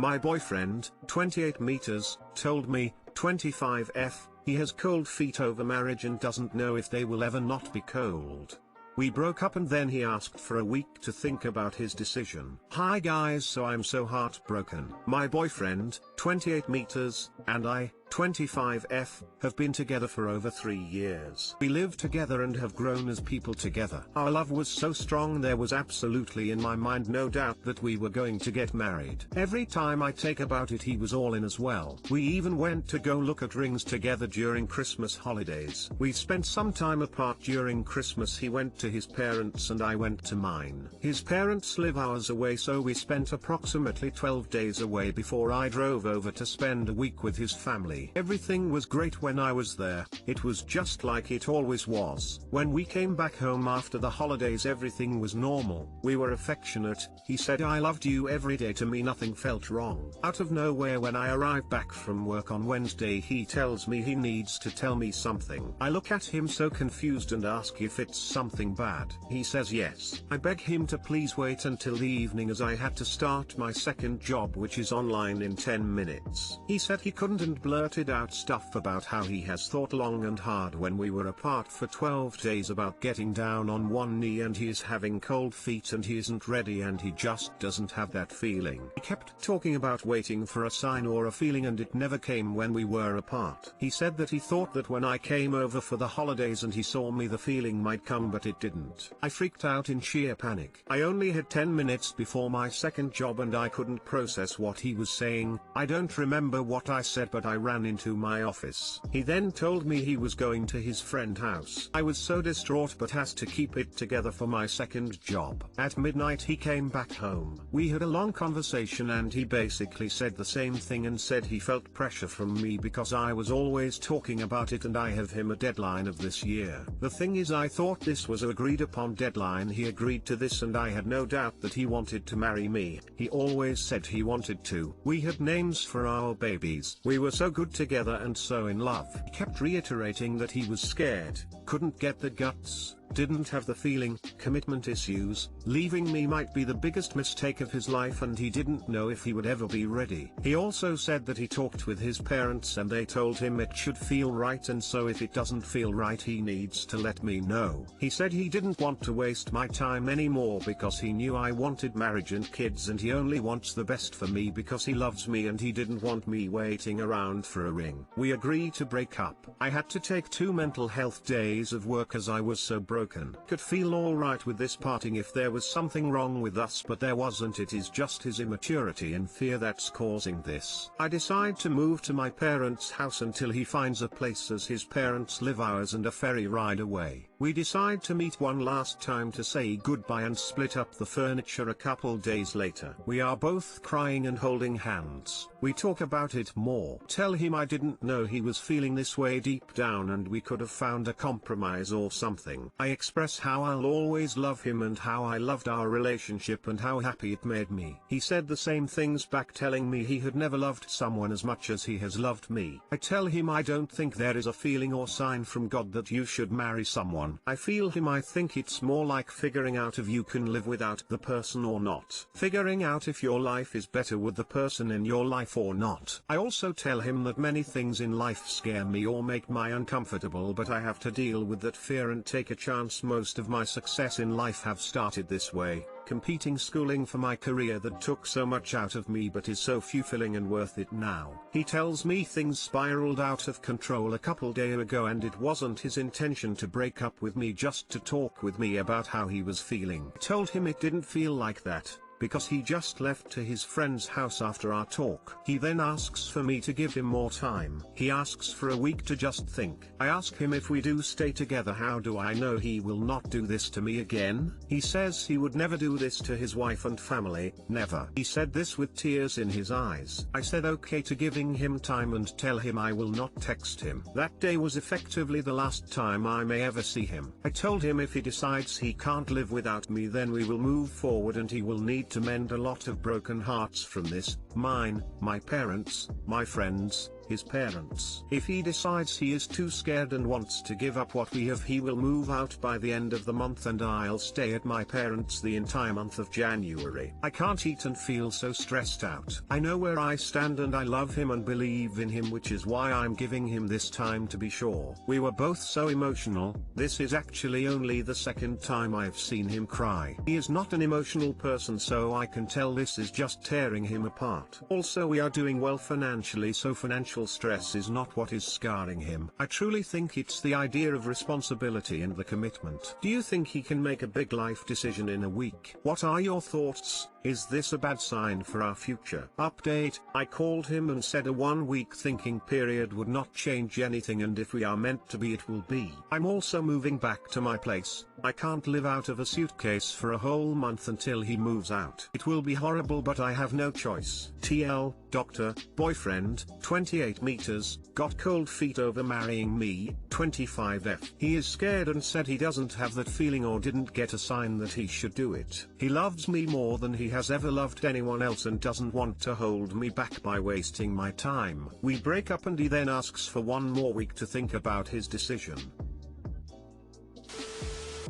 My boyfriend, 28 meters, told me, 25F, he has cold feet over marriage and doesn't know if they will ever not be cold. We broke up and then he asked for a week to think about his decision. Hi guys, so I'm so heartbroken. My boyfriend, 28 meters, and I, 25F, have been together for over 3 years. We live together and have grown as people together. Our love was so strong there was absolutely in my mind no doubt that we were going to get married. Every time I take about it he was all in as well. We even went to go look at rings together during Christmas holidays. We spent some time apart during Christmas. He went to his parents and I went to mine. His parents live hours away, so we spent approximately 12 days away before I drove over to spend a week with his family. Everything was great when I was there, it was just like it always was. When we came back home after the holidays everything was normal, we were affectionate, he said I loved you every day to me, nothing felt wrong. Out of nowhere when I arrived back from work on Wednesday he tells me he needs to tell me something. I look at him so confused and ask if it's something bad. He says yes. I beg him to please wait until the evening as I had to start my second job which is online in 10 minutes. He said he couldn't and blurted out stuff about how he has thought long and hard when we were apart for 12 days about getting down on one knee and he is having cold feet and he isn't ready and he just doesn't have that feeling. He kept talking about waiting for a sign or a feeling and it never came when we were apart. He said that he thought that when I came over for the holidays and he saw me the feeling might come but it didn't. I freaked out in sheer panic. I only had 10 minutes before my second job and I couldn't process what he was saying. I don't remember what I said but I ran into my office. He then told me he was going to his friend's house. I was so distraught but has to keep it together for my second job. At midnight he came back home. We had a long conversation and he basically said the same thing and said he felt pressure from me because I was always talking about it and I have him a deadline of this year. The thing is I thought this was agreed upon deadline. He agreed to this and I had no doubt that he wanted to marry me. He always said he wanted to. We had names for our babies. We were so good together and so in love. He kept reiterating that he was scared, couldn't get the guts, didn't have the feeling, commitment issues, leaving me might be the biggest mistake of his life and he didn't know if he would ever be ready. He also said that he talked with his parents and they told him it should feel right and so if it doesn't feel right he needs to let me know. He said he didn't want to waste my time anymore because he knew I wanted marriage and kids and he only wants the best for me because he loves me and he didn't want me waiting around for a ring. We agreed to break up. I had to take 2 mental health days of work as I was so broken. Could feel alright with this parting if there was something wrong with us but there wasn't. It is just his immaturity and fear that's causing this. I decide to move to my parents' house until he finds a place as his parents live hours and a ferry ride away. We decide to meet one last time to say goodbye and split up the furniture a couple days later. We are both crying and holding hands. We talk about it more. Tell him I didn't know he was feeling this way deep down and we could have found a compromise or something. I express how I'll always love him and how I loved our relationship and how happy it made me. He said the same things back, telling me he had never loved someone as much as he has loved me. I tell him I don't think there is a feeling or sign from God that you should marry someone. I feel him. I think it's more like figuring out if you can live without the person or not. Figuring out if your life is better with the person in your life or not. I also tell him that many things in life scare me or make me uncomfortable but I have to deal with that fear and take a chance. Most of my success in life have started this way. Competing, schooling for my career that took so much out of me but is so fulfilling and worth it now. He tells me things spiraled out of control a couple days ago and it wasn't his intention to break up with me, just to talk with me about how he was feeling. I told him it didn't feel like that, because he just left to his friend's house after our talk. He then asks for me to give him more time. He asks for a week to just think. I ask him if we do stay together how do I know he will not do this to me again? He says he would never do this to his wife and family, never. He said this with tears in his eyes. I said okay to giving him time and tell him I will not text him. That day was effectively the last time I may ever see him. I told him if he decides he can't live without me then we will move forward and he will need to mend a lot of broken hearts from this, mine, my parents, my friends, his parents. If he decides he is too scared and wants to give up what we have, he will move out by the end of the month and I'll stay at my parents' the entire month of January. I can't eat and feel so stressed out. I know where I stand and I love him and believe in him, which is why I'm giving him this time to be sure. We were both so emotional. This is actually only the second time I've seen him cry. He is not an emotional person, so I can tell this is just tearing him apart. Also, we are doing well financially, so financial stress is not what is scarring him. I truly think it's the idea of responsibility and the commitment. Do you think he can make a big life decision in a week? What are your thoughts? Is this a bad sign for our future? Update: I called him and said a 1 week thinking period would not change anything, and if we are meant to be, it will be. I'm also moving back to my place. I can't live out of a suitcase for a whole month until he moves out. It will be horrible, but I have no choice. TL, doctor, boyfriend, 28 meters, got cold feet over marrying me, 25F. He is scared and said he doesn't have that feeling or didn't get a sign that he should do it. He loves me more than he has ever loved anyone else and doesn't want to hold me back by wasting my time. We break up and he then asks for 1 more week to think about his decision.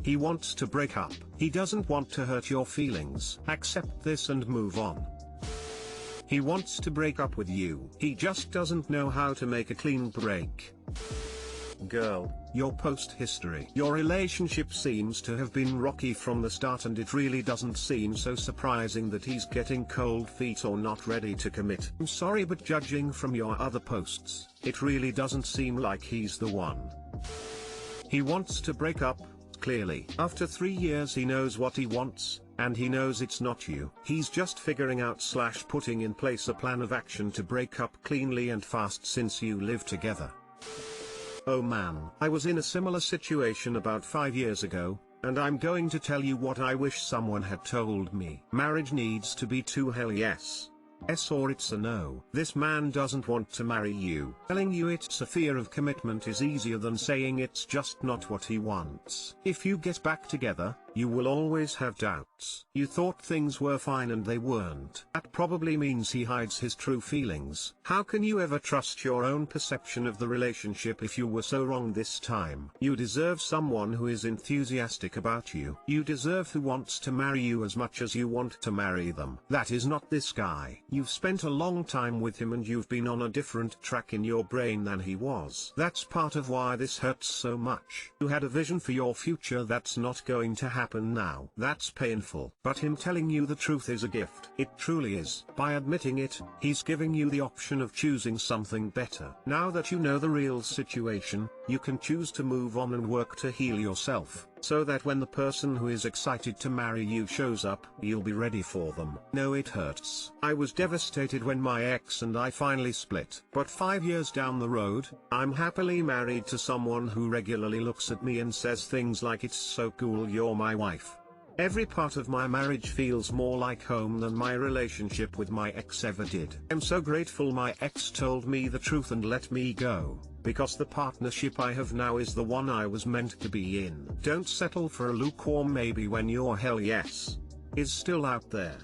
He wants to break up. He doesn't want to hurt your feelings. Accept this and move on. He wants to break up with you. He just doesn't know how to make a clean break. Girl, your post history. Your relationship seems to have been rocky from the start, and it really doesn't seem so surprising that he's getting cold feet or not ready to commit. I'm sorry, but judging from your other posts, it really doesn't seem like he's the one. He wants to break up, clearly. After 3 years he knows what he wants, and he knows it's not you. He's just figuring out / putting in place a plan of action to break up cleanly and fast since you live together. Oh man, I was in a similar situation about 5 years ago, and I'm going to tell you what I wish someone had told me. Marriage needs to be to hell yes. Or it's a no. This man doesn't want to marry you. Telling you it's a fear of commitment is easier than saying it's just not what he wants. If you get back together, you will always have doubts. You thought things were fine and they weren't. That probably means he hides his true feelings. How can you ever trust your own perception of the relationship if you were so wrong this time? You deserve someone who is enthusiastic about you. You deserve who wants to marry you as much as you want to marry them. That is not this guy. You've spent a long time with him and you've been on a different track in your brain than he was. That's part of why this hurts so much. You had a vision for your future that's not going to happen now. That's painful. But him telling you the truth is a gift. It truly is. By admitting it, he's giving you the option of choosing something better. Now that you know the real situation, you can choose to move on and work to heal yourself, so that when the person who is excited to marry you shows up, you'll be ready for them. No, it hurts. I was devastated when my ex and I finally split. But 5 years down the road, I'm happily married to someone who regularly looks at me and says things like, "It's so cool you're my wife." Every part of my marriage feels more like home than my relationship with my ex ever did. I'm so grateful my ex told me the truth and let me go, because the partnership I have now is the one I was meant to be in. Don't settle for a lukewarm maybe when your hell yes is still out there.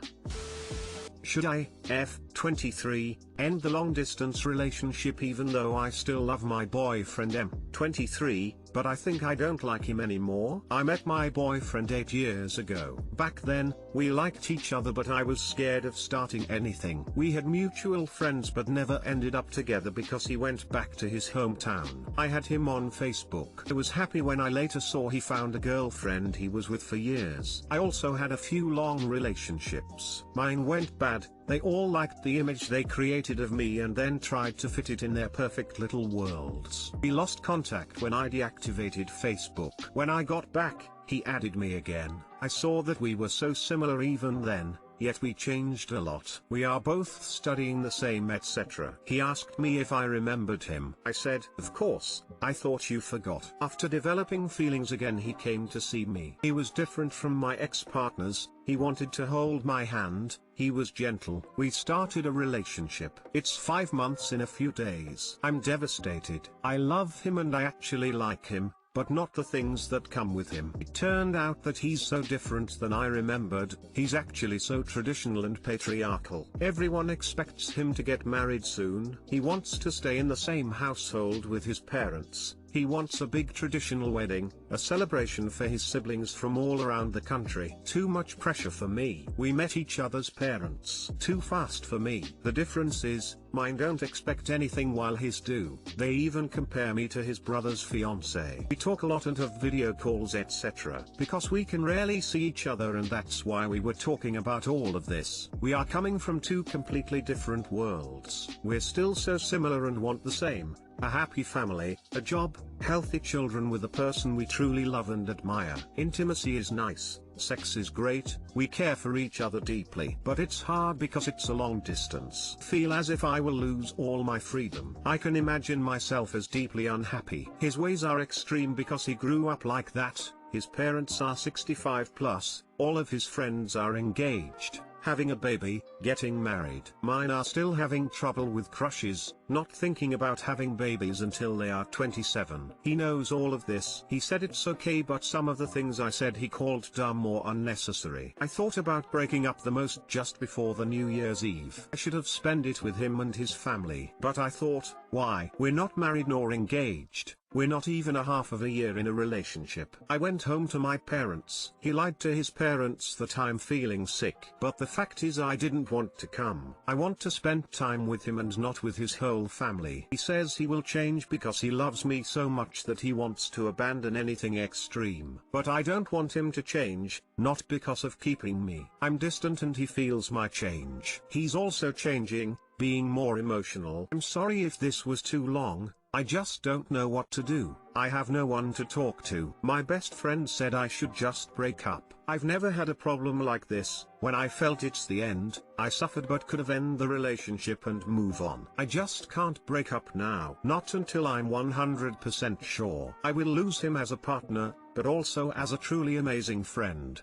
Should I, F23, end the long distance relationship even though I still love my boyfriend M23, but I think I don't like him anymore? I met my boyfriend 8 years ago. Back then, we liked each other but I was scared of starting anything. We had mutual friends but never ended up together because he went back to his hometown. I had him on Facebook. I was happy when I later saw he found a girlfriend he was with for years. I also had a few long relationships. Mine went bad. They all liked the image they created of me and then tried to fit it in their perfect little worlds. We lost contact when I deactivated Facebook. When I got back, he added me again. I saw that we were so similar even then, yet we changed a lot. We are both studying the same etc. He asked me if I remembered him. I said, of course, I thought you forgot. After developing feelings again he came to see me. He was different from my ex-partners. He wanted to hold my hand, he was gentle. We started a relationship. It's 5 months in a few days. I'm devastated. I love him and I actually like him, but not the things that come with him. It turned out that he's so different than I remembered. He's actually so traditional and patriarchal. Everyone expects him to get married soon. He wants to stay in the same household with his parents. He wants a big traditional wedding, a celebration for his siblings from all around the country. Too much pressure for me. We met each other's parents too fast for me. The difference is, mine don't expect anything while his do. They even compare me to his brother's fiance. We talk a lot and have video calls etc. because we can rarely see each other, and that's why we were talking about all of this. We are coming from two completely different worlds. We're still so similar and want the same. A happy family, a job, healthy children with a person we truly love and admire. Intimacy is nice, sex is great, we care for each other deeply. But it's hard because it's a long distance. Feel as if I will lose all my freedom. I can imagine myself as deeply unhappy. His ways are extreme because he grew up like that. His parents are 65 plus, all of his friends are engaged, having a baby, getting married. Mine are still having trouble with crushes, not thinking about having babies until they are 27. He knows all of this. He said it's okay, but some of the things I said he called dumb or unnecessary. I thought about breaking up the most just before the New Year's Eve. I should have spent it with him and his family. But I thought, why? We're not married nor engaged. We're not even a half of a year in a relationship. I went home to my parents. He lied to his parents that I'm feeling sick. But the fact is I didn't want to come. I want to spend time with him and not with his whole family. He says he will change because he loves me so much that he wants to abandon anything extreme. But I don't want him to change, not because of keeping me. I'm distant and he feels my change. He's also changing, being more emotional. I'm sorry if this was too long. I just don't know what to do. I have no one to talk to. My best friend said I should just break up. I've never had a problem like this. When I felt it's the end, I suffered but could have ended the relationship and move on. I just can't break up now. Not until I'm 100% sure. I will lose him as a partner, but also as a truly amazing friend.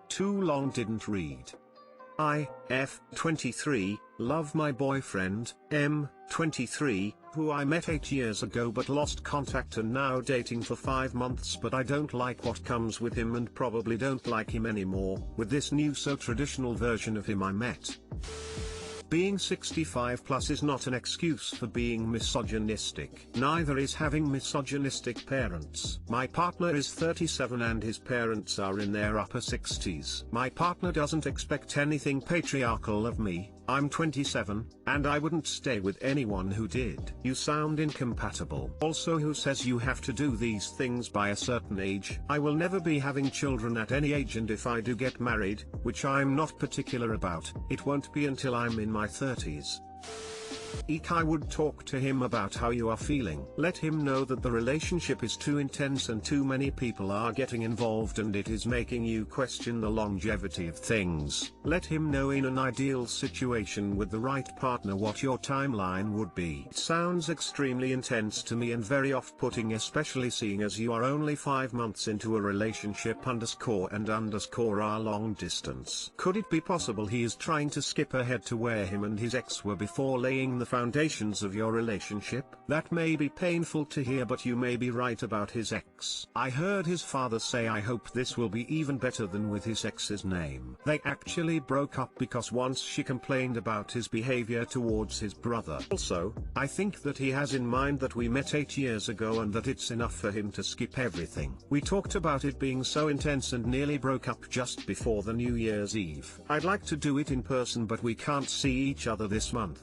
Too long didn't read. I, F, 23, love my boyfriend, M, 23, who I met 8 years ago but lost contact and now dating for 5 months, but I don't like what comes with him and probably don't like him anymore, with this new so traditional version of him I met. Being 65 plus is not an excuse for being misogynistic. Neither is having misogynistic parents. My partner is 37 and his parents are in their upper 60s. My partner doesn't expect anything patriarchal of me. I'm 27, and I wouldn't stay with anyone who did. You sound incompatible. Also, who says you have to do these things by a certain age? I will never be having children at any age, and if I do get married, which I'm not particular about, it won't be until I'm in my 30s. I would talk to him about how you are feeling. Let him know that the relationship is too intense and too many people are getting involved and it is making you question the longevity of things. Let him know in an ideal situation with the right partner what your timeline would be. It sounds extremely intense to me and very off-putting, especially seeing as you are only 5 months into a relationship _and_ are long distance. Could it be possible he is trying to skip ahead to where him and his ex were before laying the foundations of your relationship? That may be painful to hear, but you may be right about his ex. I heard his father say, I hope this will be even better than with his ex's name. They actually broke up because once she complained about his behavior towards his brother. Also, I think that he has in mind that we met 8 years ago and that it's enough for him to skip everything. We talked about it being so intense and nearly broke up just before the New Year's Eve. I'd like to do it in person, but we can't see each other this month.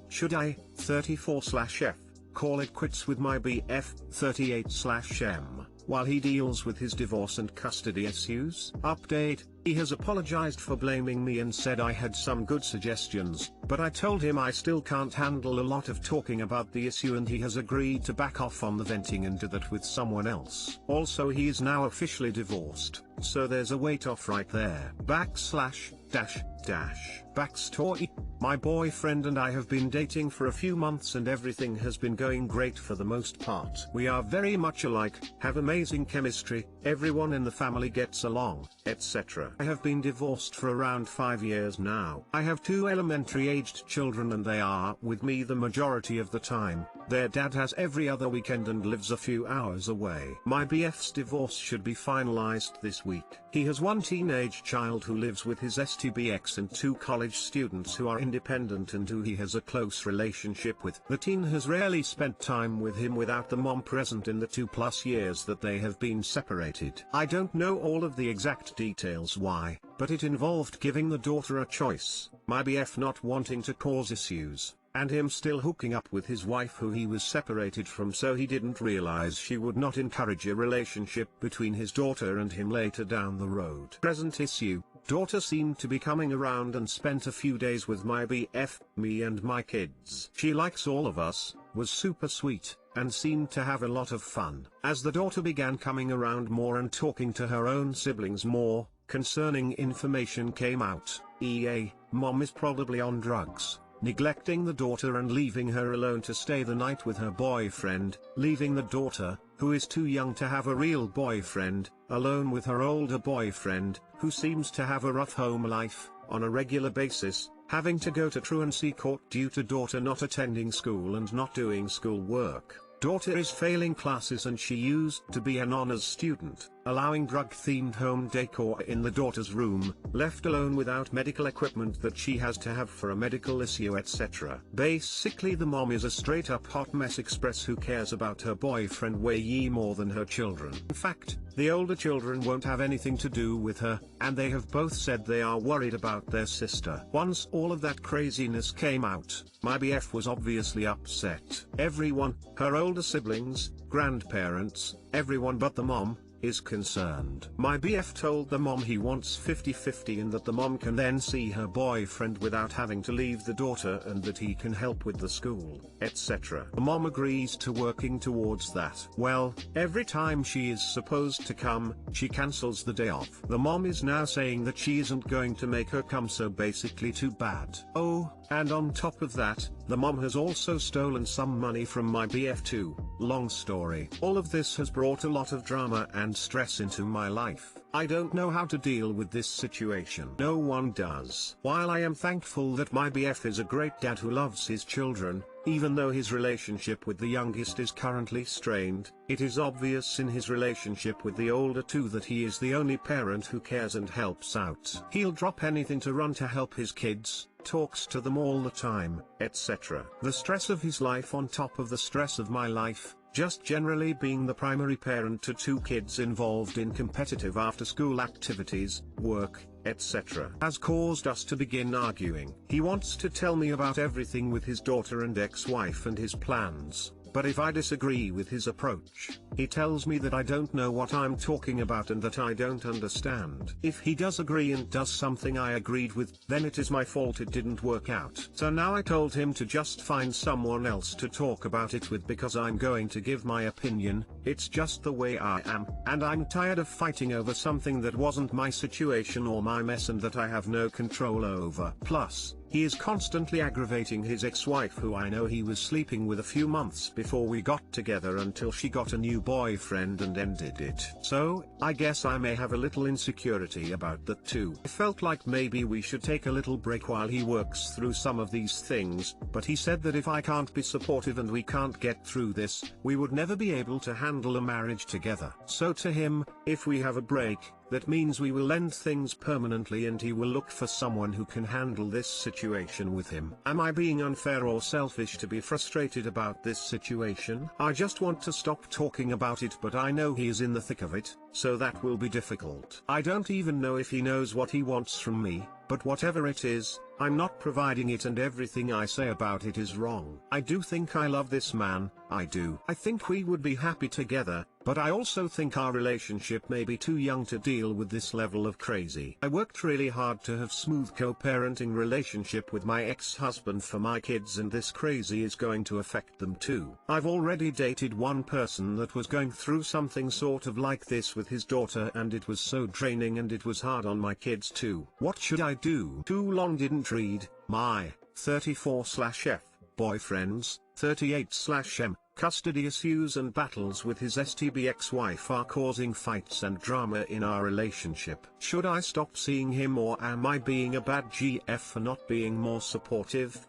Should I, 34/F, call it quits with my BF, 38/M, while he deals with his divorce and custody issues? Update: he has apologized for blaming me and said I had some good suggestions, but I told him I still can't handle a lot of talking about the issue and he has agreed to back off on the venting and do that with someone else. Also, he is now officially divorced, so there's a weight off right there. Backstory: my boyfriend and I have been dating for a few months and everything has been going great for the most part. We are very much alike, have amazing chemistry, everyone in the family gets along, etc. I have been divorced for around 5 years now. I have 2 elementary aged children and they are with me the majority of the time. Their dad has every other weekend and lives a few hours away. My BF's divorce should be finalized this week. He has one teenage child who lives with his STBX and two college students who are independent and who he has a close relationship with. The teen has rarely spent time with him without the mom present in the 2+ years that they have been separated. I don't know all of the exact details why, but it involved giving the daughter a choice, my BF not wanting to cause issues, and him still hooking up with his wife who he was separated from, so he didn't realize she would not encourage a relationship between his daughter and him later down the road. Present issue: daughter seemed to be coming around and spent a few days with my BF, me and my kids. She likes all of us, was super sweet, and seemed to have a lot of fun. As the daughter began coming around more and talking to her own siblings more, concerning information came out. Mom is probably on drugs, neglecting the daughter and leaving her alone to stay the night with her boyfriend, leaving the daughter, who is too young to have a real boyfriend, alone with her older boyfriend, who seems to have a rough home life, on a regular basis, having to go to truancy court due to daughter not attending school and not doing school work. Daughter is failing classes and she used to be an honors student, allowing drug-themed home decor in the daughter's room, left alone without medical equipment that she has to have for a medical issue, etc. Basically the mom is a straight-up hot mess express who cares about her boyfriend way more than her children. In fact, the older children won't have anything to do with her, and they have both said they are worried about their sister. Once all of that craziness came out, my BF was obviously upset. Everyone, her older siblings, grandparents, everyone but the mom, is concerned. My BF told the mom he wants 50-50 and that the mom can then see her boyfriend without having to leave the daughter and that he can help with the school, etc. The mom agrees to working towards that. Well, every time she is supposed to come, she cancels the day off. The mom is now saying that she isn't going to make her come, so basically too bad. Oh, and on top of that, the mom has also stolen some money from my BF too. Long story. All of this has brought a lot of drama and stress into my life. I don't know how to deal with this situation. No one does. While I am thankful that my BF is a great dad who loves his children, even though his relationship with the youngest is currently strained, it is obvious in his relationship with the older two that he is the only parent who cares and helps out. He'll drop anything to run to help his kids, talks to them all the time, etc. The stress of his life on top of the stress of my life, just generally being the primary parent to two kids involved in competitive after-school activities, work, etc., has caused us to begin arguing. He wants to tell me about everything with his daughter and ex-wife and his plans, but if I disagree with his approach, he tells me that I don't know what I'm talking about and that I don't understand. If he does agree and does something I agreed with, then it is my fault it didn't work out. So now I told him to just find someone else to talk about it with because I'm going to give my opinion. It's just the way I am, and I'm tired of fighting over something that wasn't my situation or my mess and that I have no control over. Plus, he is constantly aggravating his ex-wife who I know he was sleeping with a few months before we got together until she got a new boyfriend and ended it. So, I guess I may have a little insecurity about that too. I felt like maybe we should take a little break while he works through some of these things, but he said that if I can't be supportive and we can't get through this, we would never be able to handle a marriage together. So to him, if we have a break, that means we will end things permanently and he will look for someone who can handle this situation with him. Am I being unfair or selfish to be frustrated about this situation? I just want to stop talking about it, but I know he is in the thick of it, so that will be difficult. I don't even know if he knows what he wants from me, but whatever it is, I'm not providing it and everything I say about it is wrong. I do think I love this man, I do. I think we would be happy together, but I also think our relationship may be too young to deal with this level of crazy. I worked really hard to have smooth co-parenting relationship with my ex-husband for my kids, and this crazy is going to affect them too. I've already dated one person that was going through something sort of like this with his daughter, and it was so draining and it was hard on my kids too. What should I do? Too long didn't read. My 34/F boyfriends, 38/M, custody issues and battles with his STB ex-wife are causing fights and drama in our relationship. Should I stop seeing him, or am I being a bad GF for not being more supportive?